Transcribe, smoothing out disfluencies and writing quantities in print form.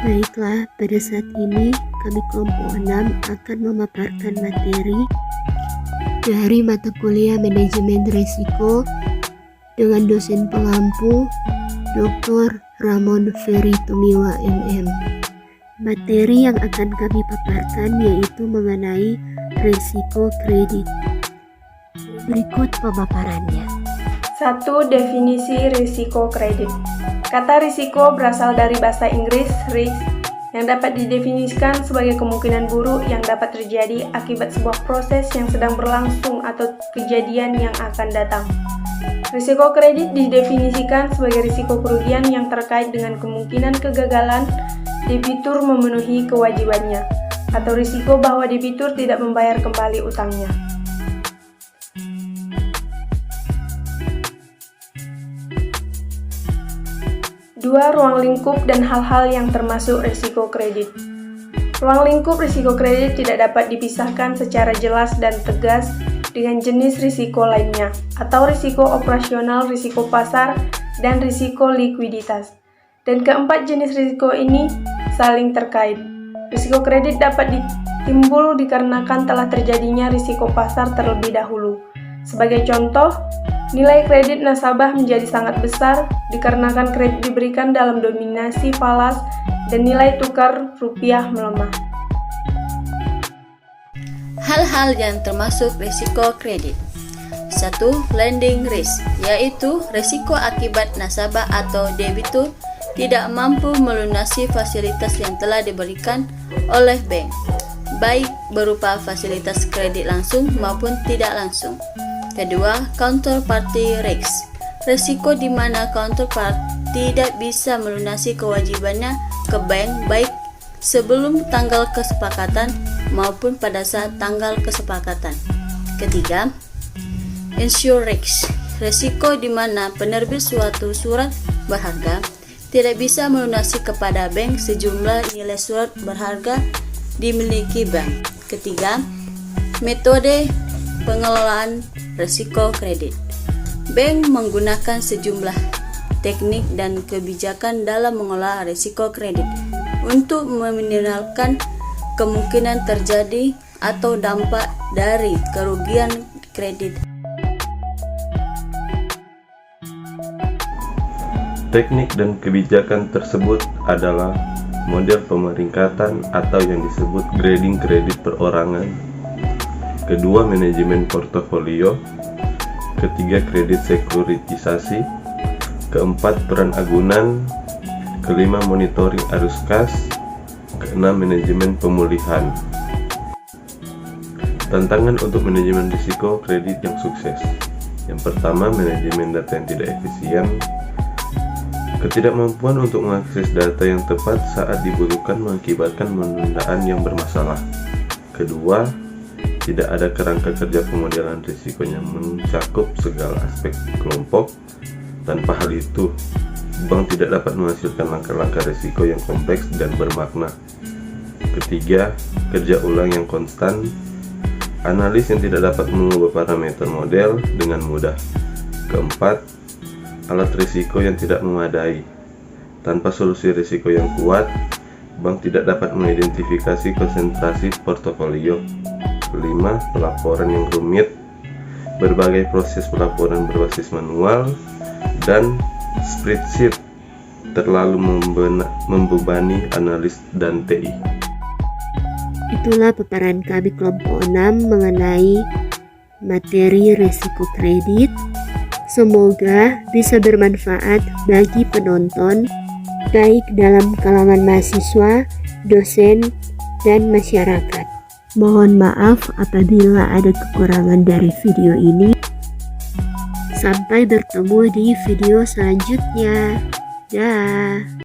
Baiklah, pada saat ini kami kelompok 6 akan memaparkan materi dari mata kuliah Manajemen Risiko dengan dosen pengampu Dr. Ramon Ferry Tumiwa MM. Materi yang akan kami paparkan yaitu mengenai risiko kredit. Berikut pemaparannya. 1. Definisi risiko kredit. Kata risiko berasal dari bahasa Inggris risk, yang dapat didefinisikan sebagai kemungkinan buruk yang dapat terjadi akibat sebuah proses yang sedang berlangsung atau kejadian yang akan datang. Risiko kredit didefinisikan sebagai risiko kerugian yang terkait dengan kemungkinan kegagalan debitur memenuhi kewajibannya, atau risiko bahwa debitur tidak membayar kembali utangnya. 2. Ruang lingkup dan hal-hal yang termasuk risiko kredit. Ruang lingkup risiko kredit tidak dapat dipisahkan secara jelas dan tegas dengan jenis risiko lainnya, atau risiko operasional, risiko pasar, dan risiko likuiditas. Dan keempat jenis risiko ini saling terkait. Risiko kredit dapat timbul dikarenakan telah terjadinya risiko pasar terlebih dahulu. Sebagai contoh, nilai kredit nasabah menjadi sangat besar dikarenakan kredit diberikan dalam dominasi falas dan nilai tukar rupiah melemah. Hal-hal yang termasuk risiko kredit. 1. Lending risk, yaitu risiko akibat nasabah atau debitur tidak mampu melunasi fasilitas yang telah diberikan oleh bank, baik berupa fasilitas kredit langsung maupun tidak langsung. Kedua, counterparty risk, risiko di mana counterpart tidak bisa melunasi kewajibannya ke bank baik sebelum tanggal kesepakatan maupun pada saat tanggal kesepakatan. Ketiga, insure risk, risiko di mana penerbit suatu surat berharga tidak bisa melunasi kepada bank sejumlah nilai surat berharga dimiliki bank. Ketiga, metode pengelolaan risiko kredit. Bank menggunakan sejumlah teknik dan kebijakan dalam mengelola risiko kredit untuk meminimalkan kemungkinan terjadi atau dampak dari kerugian kredit. Teknik dan kebijakan tersebut adalah model pemeringkatan atau yang disebut grading kredit perorangan. Kedua, manajemen portofolio. Ketiga, kredit sekuritisasi. Keempat, peran agunan. Kelima, monitoring arus kas. Keenam, manajemen pemulihan. Tantangan untuk manajemen risiko kredit yang sukses. Yang pertama, manajemen data yang tidak efisien. Ketidakmampuan untuk mengakses data yang tepat saat dibutuhkan mengakibatkan penundaan yang bermasalah. Kedua, tidak ada kerangka kerja pemodelan risiko yang mencakup segala aspek kelompok. Tanpa hal itu, bank tidak dapat menghasilkan langkah-langkah risiko yang kompleks dan bermakna. Ketiga, kerja ulang yang konstan. Analis yang tidak dapat mengubah parameter model dengan mudah. Keempat, alat risiko yang tidak memadai. Tanpa solusi risiko yang kuat, bank tidak dapat mengidentifikasi konsentrasi portofolio. 5. Pelaporan yang rumit. Berbagai proses pelaporan berbasis manual dan spreadsheet terlalu membebani analis dan TI. Itulah paparan kami kelompok 6 mengenai materi risiko kredit. Semoga bisa bermanfaat bagi penonton, baik dalam kalangan mahasiswa, dosen, dan masyarakat. Mohon maaf apabila ada kekurangan dari video ini. Sampai bertemu di video selanjutnya. Dah.